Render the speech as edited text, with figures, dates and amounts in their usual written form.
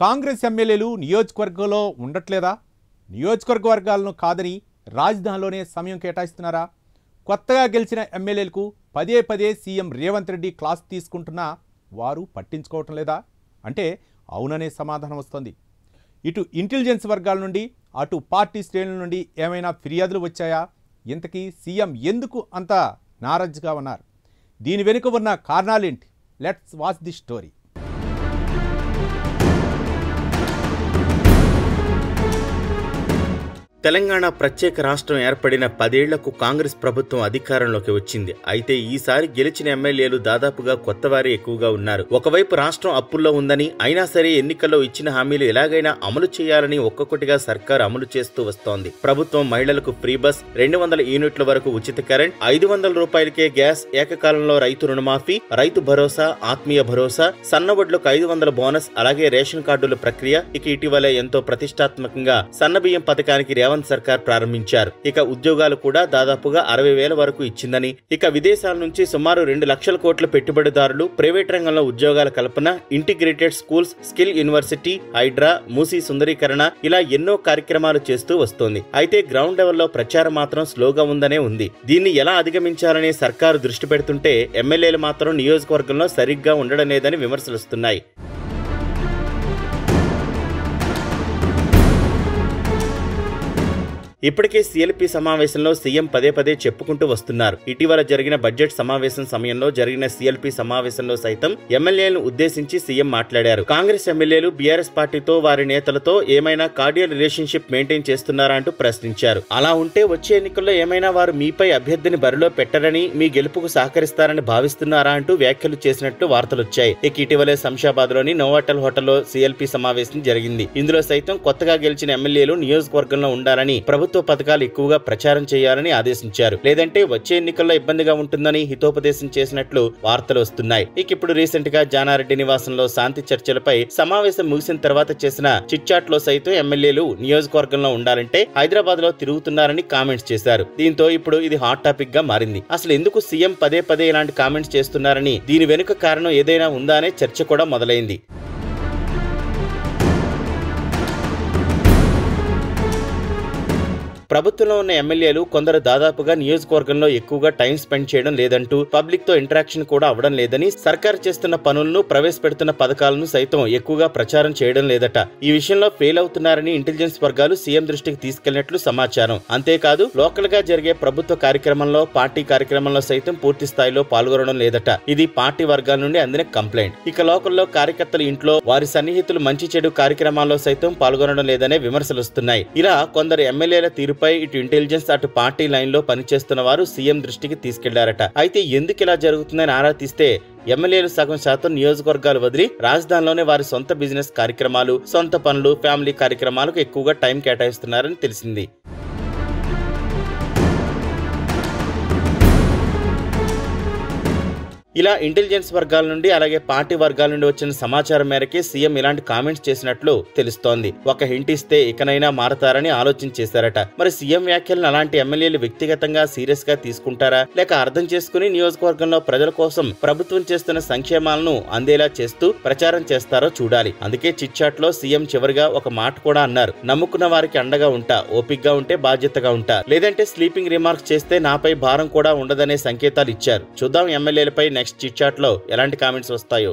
కాంగ్రెస్ ఎమ్మెల్యేలు నియోజకవర్గంలో ఉండట్లేదా? నియోజకవర్గాలను కాదని రాజధానిలోనే సమయం కేటాయిస్తున్నారా? కొత్తగా గెలిచిన ఎమ్మెల్యేలకు పదే పదే సీఎం రేవంత్ రెడ్డి క్లాస్ తీసుకుంటున్నా వారు పట్టించుకోవటం లేదా అంటే అవుననే సమాధానం వస్తుంది. ఇటు ఇంటెలిజెన్స్ వర్గాల నుండి అటు పార్టీ శ్రేణుల నుండి ఏమైనా ఫిర్యాదులు వచ్చాయా? ఇంతకీ సీఎం ఎందుకు అంత నారాజ్గా ఉన్నారు? దీని వెనుక ఉన్న కారణాలేంటి? Let's watch the story. Telangana ప్రత్యేక రాష్ట్రం ఏర్పడిన 10 ఏళ్లకు కాంగ్రెస్ ప్రభుత్వం అధికారంలోకి వచ్చింది. అయితే ఈసారి గెలిచిన ఎమ్మెల్యేలు దాదాపుగా కొత్తవారే ఎక్కువగా ఉన్నారు. ఒకవైపు రాష్ట్రం అప్పుల్లో ఉందని, అయినా సరే ఎన్నికల్లో ఇచ్చిన హామీలు ఎలాగైనా అమలు చేయాలని ఒక్కొక్కటిగా సర్కార్ అమలు చేస్తూ వస్తోంది. ప్రభుత్వం మహిళలకు ఫ్రీ బస్, 200 యూనిట్ల వరకు ఉచిత కరెంట్, 500 రూపాయలకే గ్యాస్, ఏకకాలంలో రైతు రుణమాఫీ, రైతు భరోసా, ఆత్మీయ భరోసా, సన్నవడ్లకు 500 బోనస్, అలాగే రేషన్ కార్డుల ప్రక్రియ. ఇక ఇటీవలే ఎంతో ప్రతిష్టాత్మకంగా సన్నబియ్యం పథకానికి రేవంత్ సర్కార్ ప్రారంభించారు. ఇక ఉద్యోగాలు కూడా దాదాపుగా 60,000 వరకు ఇచ్చిందని, ఇక విదేశాల నుంచి సుమారు 2 లక్షల కోట్ల పెట్టుబడిదారులు, ప్రైవేట్ రంగంలో ఉద్యోగాల కల్పన, integrated schools, skill university, Hydraa, Musi సుందరీకరణ, ఇలా ఎన్నో కార్యక్రమాలు చేస్తూ వస్తోంది. అయితే గ్రౌండ్ లెవెల్లో ప్రచారం మాత్రం స్లోగా ఉందనే ఉంది. దీన్ని ఎలా అధిగమించాలని సర్కారు దృష్టి పెడుతుంటే ఎమ్మెల్యేలు మాత్రం నియోజకవర్గంలో సరిగ్గా ఉండడం లేదని విమర్శలు వస్తున్నాయి. ఇప్పటికే సీఎల్పీ సమావేశంలో సీఎం పదే పదే చెప్పుకుంటూ వస్తున్నారు. ఇటీవల జరిగిన బడ్జెట్ సమావేశం సమయంలో జరిగిన సీఎల్పీ సమావేశంలో సైతం ఎమ్మెల్యేలను ఉద్దేశించి సీఎం మాట్లాడారు. కాంగ్రెస్ ఎమ్మెల్యేలు బీఆర్ఎస్ పార్టీతో, వారి నేతలతో ఏమైనా కార్డియల్ రిలేషన్షిప్ మెయింటైన్ చేస్తున్నారా అంటూ ప్రశ్నించారు. అలా ఉంటే వచ్చే ఎన్నికల్లో ఏమైనా వారు మీపై అభ్యర్థిని బరిలో పెట్టరని, మీ గెలుపుకు సహకరిస్తారని భావిస్తున్నారా అంటూ వ్యాఖ్యలు చేసినట్లు వార్తలొచ్చాయి. ఇక ఇటీవలే శంషాబాద్ లోని నోవాటల్ హోటల్లో సీఎల్పీ సమావేశం జరిగింది. ఇందులో సైతం కొత్తగా గెలిచిన ఎమ్మెల్యేలు నియోజకవర్గంలో ఉండాలని, ప్రభుత్వ పథకాలు ఎక్కువగా ప్రచారం చేయాలని ఆదేశించారు. లేదంటే వచ్చే ఎన్నికల్లో ఇబ్బందిగా ఉంటుందని హితోపదేశం చేసినట్లు వార్తలు వస్తున్నాయి. ఇక ఇప్పుడు రీసెంట్ గా జానారెడ్డి నివాసంలో శాంతి చర్చలపై సమావేశం ముగిసిన తర్వాత చేసిన చిట్చాట్ లో సైతం ఎమ్మెల్యేలు నియోజకవర్గంలో ఉండాలంటే హైదరాబాద్ లో తిరుగుతున్నారని కామెంట్స్ చేశారు. దీంతో ఇప్పుడు ఇది హాట్ టాపిక్ గా మారింది. అసలు ఎందుకు సీఎం పదే పదే ఇలాంటి కామెంట్స్ చేస్తున్నారని, దీని వెనుక కారణం ఏదైనా ఉందా అనే చర్చ కూడా మొదలైంది. ప్రభుత్వంలో ఉన్న ఎమ్మెల్యేలు కొందరు దాదాపుగా నియోజకవర్గంలో ఎక్కువగా టైం స్పెండ్ చేయడం లేదంటూ, పబ్లిక్ తో ఇంటరాక్షన్ కూడా అవ్వడం లేదని, సర్కార్ చేస్తున్న పనులను, ప్రవేశపెడుతున్న పథకాలను సైతం ఎక్కువగా ప్రచారం చేయడం లేదట. ఈ విషయంలో ఫెయిల్ అవుతున్నారని ఇంటెలిజెన్స్ వర్గాలు సీఎం దృష్టికి తీసుకెళ్లినట్లు సమాచారం. అంతేకాదు, లోకల్ గా జరిగే ప్రభుత్వ కార్యక్రమంలో, పార్టీ కార్యక్రమంలో సైతం పూర్తి స్థాయిలో పాల్గొనడం లేదట. ఇది పార్టీ వర్గాల నుండి అందిన కంప్లైంట్. ఇక లోకల్లో కార్యకర్తల ఇంట్లో, వారి సన్నిహితులు మంచి చెడు కార్యక్రమాల్లో సైతం పాల్గొనడం లేదనే విమర్శలు వస్తున్నాయి. ఇలా కొందరు ఎమ్మెల్యేల తీరు ఇటు ఇంటెలిజెన్స్, అటు పార్టీ లైన్ లో పనిచేస్తున్న వారు సీఎం దృష్టికి తీసుకెళ్లారట. అయితే ఎందుకు ఇలా జరుగుతుందని ఆరా తీస్తే ఎమ్మెల్యేలు సగం శాతం నియోజకవర్గాలు వదిలి రాజధానిలోనే వారి సొంత బిజినెస్ కార్యక్రమాలు, సొంత పనులు, ఫ్యామిలీ కార్యక్రమాలకు ఎక్కువగా టైం కేటాయిస్తున్నారని తెలిసింది. ఇలా ఇంటెలిజెన్స్ వర్గాల నుండి, అలాగే పార్టీ వర్గాల నుండి వచ్చిన సమాచారం మేరకే సీఎం ఇలాంటి కామెంట్స్ చేసినట్లు తెలుస్తోంది. ఒక హింట్ ఇస్తే ఇకనైనా మారతారని ఆలోచన చేశారట. మరి సీఎం వ్యాఖ్యలను అలాంటి ఎమ్మెల్యేలు వ్యక్తిగతంగా సీరియస్ గా తీసుకుంటారా, లేక అర్థం చేసుకుని నియోజకవర్గంలో ప్రజల కోసం ప్రభుత్వం చేస్తున్న సంక్షేమాలను అందేలా చేస్తూ ప్రచారం చేస్తారో చూడాలి. అందుకే చిట్చాట్ లో సీఎం చివరిగా ఒక మాట కూడా అన్నారు. నమ్ముకున్న వారికి అండగా ఉంటా, ఓపికగా ఉంటే బాధ్యతగా ఉంటా, లేదంటే స్లీపింగ్ రిమార్క్స్ చేస్తే నాపై భారం కూడా ఉండదనే సంకేతాలు ఇచ్చారు. చూద్దాం ఎమ్మెల్యేలపై నెక్స్ట్ చిట్చాట్ లో ఎలాంటి కామెంట్స్ వస్తాయో.